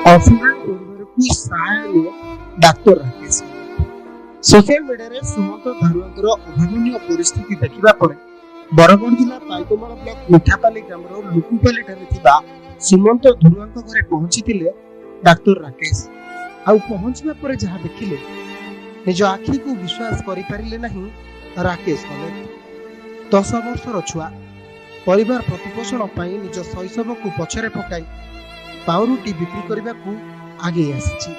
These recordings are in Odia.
ଅସହାୟ ପରିବାରକୁ ସହାୟ ଡାକ୍ତର ରାକେଶ। ସୋସିଆଲ ମିଡିଆରେ ସୁମନ୍ତ ଧାରୁଆଙ୍କର ଅଭାବନୀୟ ପରିସ୍ଥିତି ଦେଖିବା ପରେ ବରଗଡ଼ ଜିଲ୍ଲା ପାଇକମାଳ ବ୍ଲକ ମିଠାପାଲି ଗ୍ରାମର ଲୁକୁପାଲିଠାରେ ଥିବା ସୁମନ୍ତ ଧାରୁଆଙ୍କ ଘରେ ପହଞ୍ଚିଥିଲେ ଡାକ୍ତର ରାକେଶ। ଆଉ ପହଞ୍ଚିବା ପରେ ଯାହା ଦେଖିଲେ ନିଜ ଆଖିକୁ ବିଶ୍ୱାସ କରିପାରିଲେ ନାହିଁ ରାକେଶ କଲେ। 10 ବର୍ଷର ଛୁଆ ପରିବାର ପ୍ରତିପୋଷଣ ପାଇଁ ନିଜ ଶୈଶବକୁ ପଛରେ ପକାଇ ପାଉରୁଟି ବିକ୍ରି କରିବାକୁ ଆଗେଇ ଆସିଛି।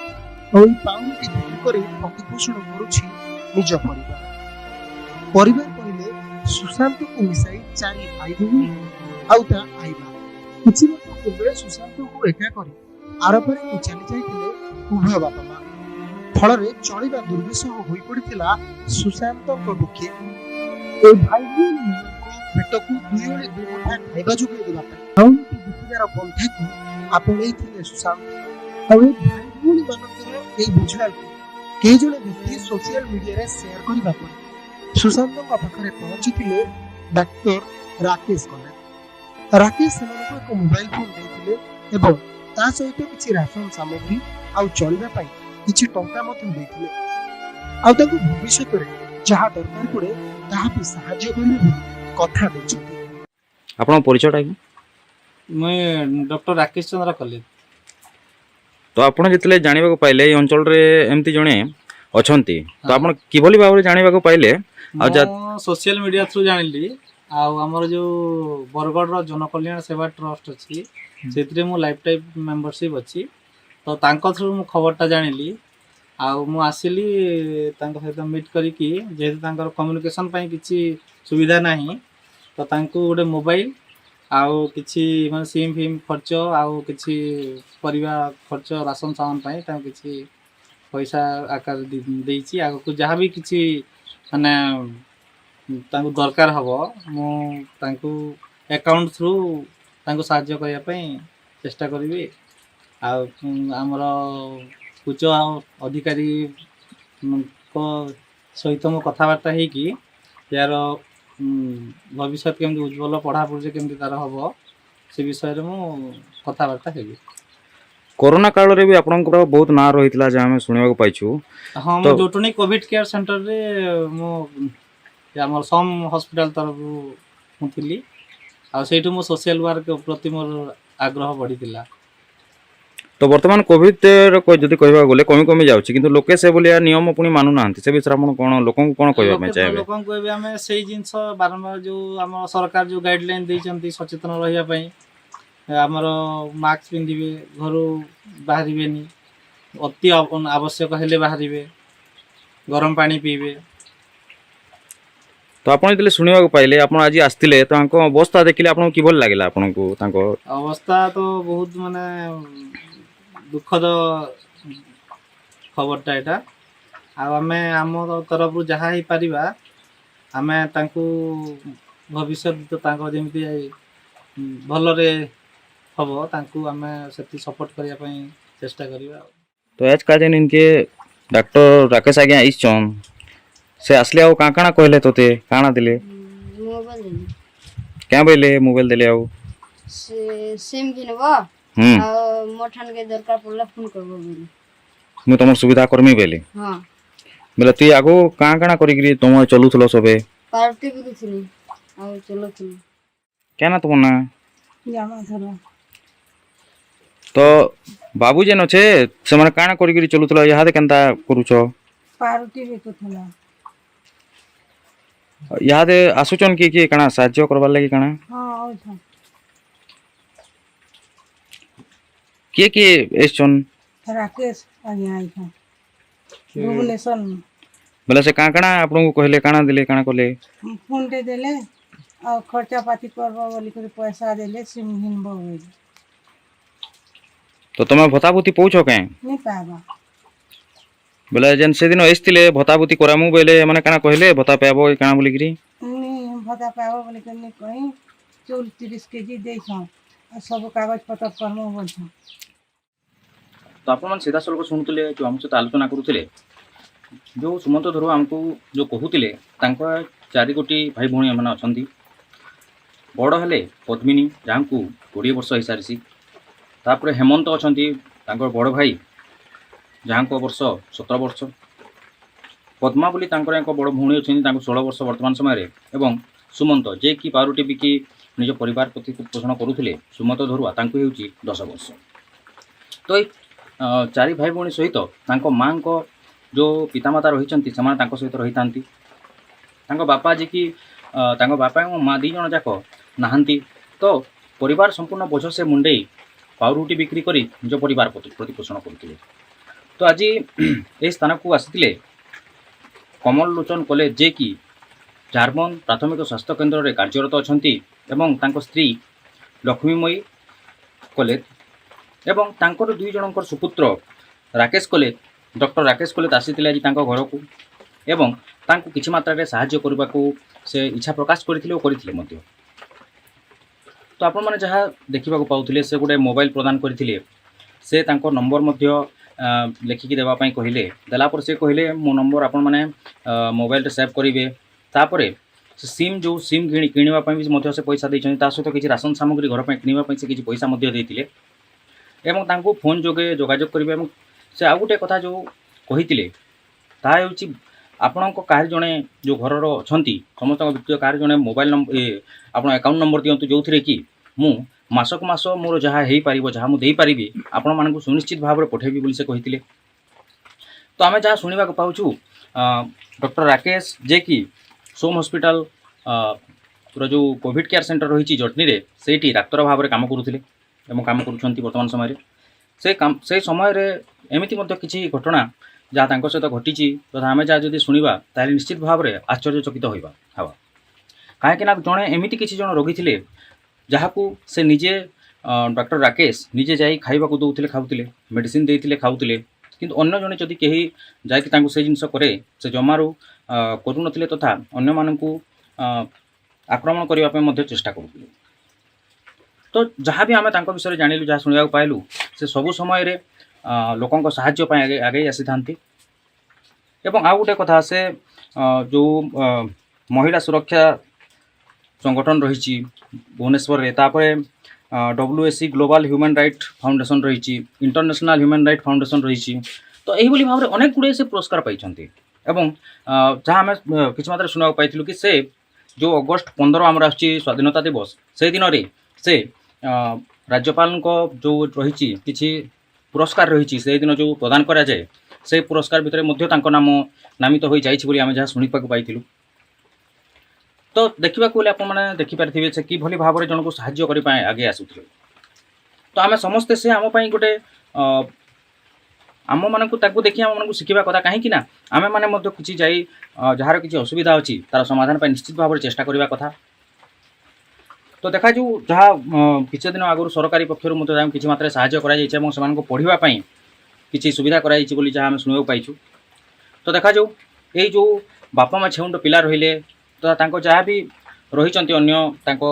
ଆଉ ଏହି ପାଉରୁଟି ବିକ୍ରି କରି ପ୍ରତିପୋଷଣ କରୁଛି ନିଜ ପରିବାର। ପରିବାର କହିଲେ ସୁଶାନ୍ତକୁ ମିଶାଇ 4 ଭାଇ ଭଉଣୀ ଆଉ ତା ଆଈମା। କିଛି ବର୍ଷ ପୂର୍ବେ ସୁଶାନ୍ତକୁ ଏକା କରି ଆରପାରିକୁ ଚାଲି ଯାଇଥିଲେ ଉଭୟ ବାପା ମା। ଫଳରେ ଚଳିବା ଦୁର୍ବିସହ ହୋଇପଡ଼ିଥିଲା ସୁଶାନ୍ତଙ୍କ ପକ୍ଷେ। ଏ ଭାଇ ଭଉଣୀମାନଙ୍କ ପେଟକୁ ଦୁଇଓଳି ଦୁଇମୁଠା ଖାଇବା ଯୋଗାଇ ଦେବା ପାଇଁ ପାଉରୁଟି ବିକିବାର ପନ୍ଥାକୁ ଆପଣେଇଥିଲେ ସୁଶାନ୍ତ। ଆଉ ଏ ଭାଇ ଭଉଣୀ ମାନଙ୍କର ଏହି ବୁଝାକୁ କେହି ଜଣେ ବ୍ୟକ୍ତି ସୋସିଆଲ ମିଡିଆରେ ସେୟାର କରିବା ପରେ ସୁଶାନ୍ତଙ୍କ ପାଖରେ ପହଞ୍ଚିଥିଲେ ଡାକ୍ତର ରାକେଶ କଲେ। ରାକେଶ ସେମାନଙ୍କୁ ଏକ ମୋବାଇଲ ଫୋନ ଦେଇଥିଲେ ଏବଂ ତା ସହିତ କିଛି ରାସନ ସାମଗ୍ରୀ ଆଉ ଚଳିବା ପାଇଁ କିଛି ଟଙ୍କା ମଧ୍ୟ ଦେଇଥିଲେ। ଆଉ ତାଙ୍କୁ ଭବିଷ୍ୟତରେ ଯାହା ଦରକାର ପଡେ ତାହା ବି ସାହାଯ୍ୟ କରିବେ ବୋଲି କଥା ଦେଇଛନ୍ତି। ଆପଣଙ୍କ ପରିଚୟଟା କି? मुई डॉक्टर राकेश चंद्र कलेज। तो आपण जितले जानिबाको पाइले ए अंचल रे एमती जणे अछंती तो हाँ। आपण किभली भाबरे जानिबाको पाइले सोशल मीडिया थ्रू जानिली आमर जो बरगढ़ जन कल्याण सेवा ट्रस्ट अच्छी से मो लाइफ टाइम मेंबरशिप अच्छी तो तांको थ्रू मु खबरटा जानिली मु आसिली तांको सहित मीट करिकी जेहेतु तांकर कम्युनिकेशन पई किछि सुविधा नाही तो तांको गोटे मोबाइल आउ किछि माने सिम फिम खर्च आउ किछि परिवा खर्च राशन सामान पाई तांको किछि पैसा आकार देइछि आगु जहाँ भी किछि माने तांको दरकार हबो मु तांको अकाउंट थ्रू तांको साहाय्य करिया पई चेष्टा करिवि आमर उच्च अधिकारी को सहित मो कथबार्ता है कि यार भविष्य केमती उज्जवल पढ़ापढ़ी केमती तार हम से विषय मु कथबार्ता हेबी। कोरोना काल रे भी आपनकर बहुत ना रहितला जे हम सुनिबाको पाइछु। हां तो मु जोटनी कोविड केयर सेंटर रे मु हमर सम हॉस्पिटल तरफ मु थिली आ सेठु मो सोशल वर्क प्रति मोर आग्रह बढ़ितिला। तो वर्तमान कोविड रो कोइ जदी कहबा गोले कमी कमी जाउछि किंतु लोके से बोलिया नियम पुनी मानु नाहंती से विषय आपण कोन लोकन को कोन कहबा में चाहेबे? लोकन को भी हमें सही जिंस बारंबार जो हम सरकार जो गाइडलाइन दैछंती सचेतन रहिया पई हमर मास्क पिंदिबे घर बाहरिबेनी अति आवश्यक हेले बाहरिबे गरम पानी पीबे। तो आपण जतले सुनिबाको पाइले आपण आज आस्तिले तो आंको अवस्था देखिले आपण किभल लागिला आपनको तांको अवस्था तो बहुत माने दुखद खबरटा एटा आमे आम तरफ जहाँ ही पारिबा आमे तांको भविष्य तो तांको जेमती भलरे हबो तांको आमे सेति सपोर्ट करिया पई चेष्टा करिबा। तो आज का दिन इनके डॉक्टर राकेश आगे आइछन से असले आउ काना कहले तोते काना दिले मोबाइल देली क्या बोले मोबाइल दिले आउ से सिम किनबो मोठन के दरकार पड़ला फोन करबो बोली मु तमर सुविधा करमी बेले हां बेला तू आगो काना करिकरी तुम चलुथलो सबे पार्टी भी कुछनी आ चलथनी क्या ना तुम ना जामा धरा तो बाबू जेन छे से माने काना करिकरी चलुथलो यादे केनता करूछो पार्टी भी कुछला यादे आसुचन की काना साहाय्य करबार लागि काना हां आउ छ के एसन राकेश आगे आई था भुवनेश्वर बेला से काना आपन को कहले काना दिले काना कोले फोन दे देले आ खर्चा पाती करबो बोली के पैसा देले सिम हिनबो बोली तो तुम भताभूति पहुँचो कहीं नहीं पाबा बेला जेन से दिन आइसतिले भताभूति करामु बेले माने काना कहले भता पाबो काना बोली करी नहीं भता पाबो बोली के नहीं कहीं 30 केजी दे छ आ सब कागज पत्र करमो बोल छ। तो आप सीधा सड़क शुणुले जो आम सहित आलोचना करुले जो सुमंत धरुआ आमको जो कहते 4 गोटी भाई भौणी मैंने अच्छा बड़ हेले पद्मिनी जहाँ को 20 वर्ष हो सारी तापर हेमंत अच्छा ତାଙ୍କର ବଡ଼ ଭାଇ ଯାହାଙ୍କ ବର୍ଷ 17 ବର୍ଷ, ପଦ୍ମା ବୋଲି ତାଙ୍କର ଏକ ବଡ଼ ଭଉଣୀ ଅଛନ୍ତି, ତାଙ୍କୁ 16 ବର୍ଷ ବର୍ତ୍ତମାନ ସମୟରେ, ଏବଂ ସୁମନ୍ତ ଯିଏକି ପାଉରୁଟି ବିକି ନିଜ ପରିବାର ପ୍ରତିପୋଷଣ କରୁଥିଲେ, ସୁମନ୍ତ ଧରୁଆ ତାଙ୍କୁ ହେଉଛି 10 ବର୍ଷ। ତ ଏଇ 4 ଭାଇ ଭଉଣୀ ସହିତ ତାଙ୍କ ମାଆଙ୍କ ଯେଉଁ ପିତାମାତା ରହିଛନ୍ତି ସେମାନେ ତାଙ୍କ ସହିତ ରହିଥାନ୍ତି। ତାଙ୍କ ବାପା ଯିଏକି ତାଙ୍କ ବାପା ଏବଂ ମା 2 ଜଣ ଯାକ ନାହାନ୍ତି। ତ ପରିବାର ସମ୍ପୂର୍ଣ୍ଣ ବୋଝ ସେ ମୁଣ୍ଡେଇ ପାଉରୁଟି ବିକ୍ରି କରି ନିଜ ପରିବାର ପ୍ରତିପୋଷଣ କରୁଥିଲେ। ତ ଆଜି ଏହି ସ୍ଥାନକୁ ଆସିଥିଲେ କମଲ ଲୋଚନ କଲେଜ ଯିଏକି ଝାରବନ୍ଦ ପ୍ରାଥମିକ ସ୍ୱାସ୍ଥ୍ୟ କେନ୍ଦ୍ରରେ କାର୍ଯ୍ୟରତ ଅଛନ୍ତି, ଏବଂ ତାଙ୍କ ସ୍ତ୍ରୀ ଲକ୍ଷ୍ମୀମୟୀ କଲେଜ ଏବଂ ତାଙ୍କର 2 ଜଣଙ୍କର ସୁପୁତ୍ର Rakesh college, doctor Rakesh college ଆସିଥିଲେ ଆଜି ତାଙ୍କ ଘରକୁ, ଏବଂ ତାଙ୍କୁ କିଛି ମାତ୍ରାରେ ସାହାଯ୍ୟ କରିବାକୁ ସେ ଇଚ୍ଛା ପ୍ରକାଶ କରିଥିଲେ ଓ କରିଥିଲେ ମଧ୍ୟ। ତ ଆପଣମାନେ ଯାହା ଦେଖିବାକୁ ପାଉଥିଲେ ସେ ଗୋଟେ ମୋବାଇଲ ପ୍ରଦାନ କରିଥିଲେ। ସେ ତାଙ୍କ ନମ୍ବର ମଧ୍ୟ ଲେଖିକି ଦେବା ପାଇଁ କହିଲେ। ଦେଲା ପରେ ସେ କହିଲେ ମୋ ନମ୍ବର ଆପଣମାନେ ମୋବାଇଲରେ ସେଭ୍ କରିବେ। ତାପରେ ସେ ସିମ୍ କିଣିବା ପାଇଁ ବି ମଧ୍ୟ ସେ ପଇସା ଦେଇଛନ୍ତି। ତା ସହିତ କିଛି ରାସନ ସାମଗ୍ରୀ ଘର ପାଇଁ କିଣିବା ପାଇଁ ସେ କିଛି ପଇସା ମଧ୍ୟ ଦେଇଥିଲେ, ଏବଂ ତାଙ୍କୁ ଫୋନ୍ ଯୋଗେ ଯୋଗାଯୋଗ କରିବେ। ଏବଂ ସେ ଆଉ ଗୋଟେ କଥା ଯେଉଁ କହିଥିଲେ ତାହା ହେଉଛି ଆପଣଙ୍କ କାହାର ଜଣେ ଯେଉଁ ଘରର ଅଛନ୍ତି ସମସ୍ତଙ୍କ ବ୍ୟକ୍ତିଗତ କାହାର ଜଣେ ମୋବାଇଲ ଆପଣ ଆକାଉଣ୍ଟ ନମ୍ବର ଦିଅନ୍ତୁ, ଯେଉଁଥିରେ କି ମୁଁ ମାସକୁ ମାସ ମୋର ଯାହା ହେଇପାରିବ, ଯାହା ମୁଁ ଦେଇପାରିବି ଆପଣମାନଙ୍କୁ ସୁନିଶ୍ଚିତ ଭାବରେ ପଠାଇବି ବୋଲି ସେ କହିଥିଲେ। ତ ଆମେ ଯାହା ଶୁଣିବାକୁ ପାଉଛୁ ଡକ୍ଟର ରାକେଶ ଯିଏକି ସୋମ ହସ୍ପିଟାଲ ଯେଉଁ କୋଭିଡ଼ କେୟାର ସେଣ୍ଟର ରହିଛି ଜଟନୀରେ, ସେଇଠି ଡାକ୍ତର ଭାବରେ କାମ କରୁଥିଲେ ଏବଂ କାମ କରୁଛନ୍ତି ବର୍ତ୍ତମାନ ସମୟରେ। ସେଇ ସମୟରେ ଏମିତି ମଧ୍ୟ କିଛି ଘଟଣା ଯାହା ତାଙ୍କ ସହିତ ଘଟିଛି ତଥା ଆମେ ଯାହା ଯଦି ଶୁଣିବା ତାହେଲେ ନିଶ୍ଚିତ ଭାବରେ ଆଶ୍ଚର୍ଯ୍ୟଚକିତ ହେବା। କାହିଁକିନା ଜଣେ ଏମିତି କିଛି ଜଣ ରୋଗୀ ଥିଲେ ଯାହାକୁ ସେ ନିଜେ ଡକ୍ଟର ରାକେଶ ନିଜେ ଯାଇ ଖାଇବାକୁ ଦେଉଥିଲେ, ଖାଉଥିଲେ, ମେଡ଼ିସିନ ଦେଇଥିଲେ, ଖାଉଥିଲେ, କିନ୍ତୁ ଅନ୍ୟ ଜଣେ ଯଦି କେହି ଯାଇକି ତାଙ୍କୁ ସେ ଜିନିଷ କରେ ସେ ଜମାରୁ କରୁନଥିଲେ ତଥା ଅନ୍ୟମାନଙ୍କୁ ଆକ୍ରମଣ କରିବା ପାଇଁ ମଧ୍ୟ ଚେଷ୍ଟା କରୁଥିଲେ। ତ ଯାହା ବି ଆମେ ତାଙ୍କ ବିଷୟରେ ଜାଣିଲୁ, ଯାହା ଶୁଣିବାକୁ ପାଇଲୁ, ସେ ସବୁ ସମୟରେ ଲୋକଙ୍କ ସାହାଯ୍ୟ ପାଇଁ ଆଗେଇ ଆସିଥାନ୍ତି। ଏବଂ ଆଉ ଗୋଟେ କଥା, ସେ ଯେଉଁ ମହିଳା ସୁରକ୍ଷା ସଂଗଠନ ରହିଛି ଭୁବନେଶ୍ୱରରେ, ତାପରେ WSC global human right foundation ରହିଛି, ଇଣ୍ଟରନ୍ୟାସନାଲ୍ ହ୍ୟୁମାନ୍ ରାଇଟ୍ ଫାଉଣ୍ଡେସନ୍ ରହିଛି। ତ ଏହିଭଳି ଭାବରେ ଅନେକ ଗୁଡ଼ିଏ ସେ ପୁରସ୍କାର ପାଇଛନ୍ତି। ଏବଂ ଯାହା ଆମେ କିଛି ମାତ୍ରାରେ ଶୁଣିବାକୁ ପାଇଥିଲୁ କି ସେ ଯେଉଁ ଅଗଷ୍ଟ 15 ଆମର ଆସୁଛି ସ୍ୱାଧୀନତା ଦିବସ, ସେହି ଦିନରେ ସେ ରାଜ୍ୟପାଳଙ୍କ ଯେଉଁ ରହିଛି କିଛି ପୁରସ୍କାର ରହିଛି ସେହିଦିନ ଯେଉଁ ପ୍ରଦାନ କରାଯାଏ, ସେହି ପୁରସ୍କାର ଭିତରେ ମଧ୍ୟ ତାଙ୍କ ନାମ ନାମିତ ହୋଇଯାଇଛି ବୋଲି ଆମେ ଯାହା ଶୁଣିବାକୁ ପାଇଥିଲୁ। ତ ଦେଖିବାକୁ ଗଲେ ଆପଣମାନେ ଦେଖିପାରିଥିବେ ସେ କିଭଳି ଭାବରେ ଜଣକୁ ସାହାଯ୍ୟ କରିବା ପାଇଁ ଆଗେଇ ଆସୁଥିଲେ। ତ ଆମେ ସମସ୍ତେ ସେ ଆମ ପାଇଁ ଗୋଟେ ଆମମାନଙ୍କୁ ତାକୁ ଦେଖି ଆମମାନଙ୍କୁ ଶିଖିବା କଥା, କାହିଁକି ନା ଆମେମାନେ ମଧ୍ୟ କିଛି ଯାଇ ଯାହାର କିଛି ଅସୁବିଧା ଅଛି ତାର ସମାଧାନ ପାଇଁ ନିଶ୍ଚିତ ଭାବରେ ଚେଷ୍ଟା କରିବା କଥା। ତ ଦେଖାଯାଉ ଯାହା କିଛି ଦିନ ଆଗରୁ ସରକାରୀ ପକ୍ଷରୁ ମଧ୍ୟ ତାଙ୍କୁ କିଛି ମାତ୍ରାରେ ସାହାଯ୍ୟ କରାଯାଇଛି ଏବଂ ସେମାନଙ୍କୁ ପଢ଼ିବା ପାଇଁ କିଛି ସୁବିଧା କରାଯାଇଛି ବୋଲି ଯାହା ଆମେ ଶୁଣିବାକୁ ପାଇଛୁ। ତ ଦେଖାଯାଉ ଏଇ ଯେଉଁ ବାପା ମା ଛେଉଣ୍ଡ ପିଲା ରହିଲେ ତ ତାଙ୍କ ଯାହା ବି ରହିଛନ୍ତି ଅନ୍ୟ ତାଙ୍କ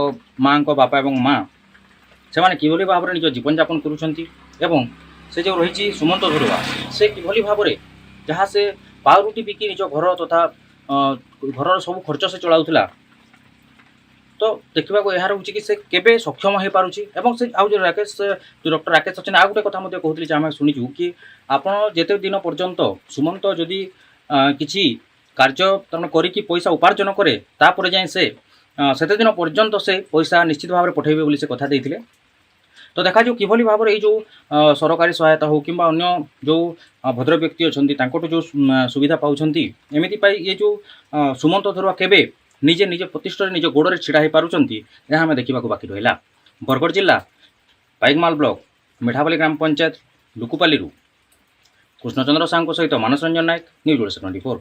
ମାଆଙ୍କ ବାପା ଏବଂ ମା, ସେମାନେ କିଭଳି ଭାବରେ ନିଜ ଜୀବନଯାପନ କରୁଛନ୍ତି ଏବଂ ସେ ଯେଉଁ ରହିଛି ସୁମନ୍ତ ଧରୁଆ, ସେ କିଭଳି ଭାବରେ ଯାହା ସେ ପାଉରୁଟି ବିକି ନିଜ ଘର ତଥା ଘରର ସବୁ ଖର୍ଚ୍ଚ ସେ ଚଳାଉଥିଲା। ତ ଦେଖିବାକୁ ଏହା ରହୁଛି କି ସେ କେବେ ସକ୍ଷମ ହୋଇପାରୁଛି। ଏବଂ ସେ ଆଉ ଯେଉଁ ଡକ୍ଟର ରାକେଶ ଅଛନ୍ତି ଆଉ ଗୋଟେ କଥା ମଧ୍ୟ କହୁଥିଲି ଯେ ଆମେ ଶୁଣିଛୁ କି ଆପଣ ଯେତେ ଦିନ ପର୍ଯ୍ୟନ୍ତ ସୁମନ୍ତ ଯଦି କିଛି କାର୍ଯ୍ୟ ତାମାନେ କରିକି ପଇସା ଉପାର୍ଜନ କରେ ତାପରେ ଯାଇ ସେ ସେତେ ଦିନ ପର୍ଯ୍ୟନ୍ତ ସେ ପଇସା ନିଶ୍ଚିତ ଭାବରେ ପଠାଇବେ ବୋଲି ସେ କଥା ଦେଇଥିଲେ। ତ ଦେଖାଯାଉ କିଭଳି ଭାବରେ ଏଇ ଯେଉଁ ସରକାରୀ ସହାୟତା ହେଉ କିମ୍ବା ଅନ୍ୟ ଯେଉଁ ଭଦ୍ର ବ୍ୟକ୍ତି ଅଛନ୍ତି ତାଙ୍କଠୁ ଯେଉଁ ସୁବିଧା ପାଉଛନ୍ତି, ଏମିତି ପାଇ ଏ ଯେଉଁ ସୁମନ୍ତ ଧରୁଆ କେବେ ନିଜେ ପ୍ରତିଷ୍ଠରେ ନିଜ ଗୋଡ଼ରେ ଛିଡ଼ା ହୋଇପାରୁଛନ୍ତି ଏହା ଆମେ ଦେଖିବାକୁ ବାକି ରହିଲା। ବରଗଡ଼ ଜିଲ୍ଲା ପାଇକମାଲ ବ୍ଲକ ମିଠାପାଲି ଗ୍ରାମ ପଞ୍ଚାୟତ ଲୁକୁପାଲିରୁ କୃଷ୍ଣଚନ୍ଦ୍ର ସାହୁଙ୍କ ସହିତ ମାନସ ରଞ୍ଜନ ନାୟକ, ନ୍ୟୁଜ୍ ଓଡ଼ିଶା 24।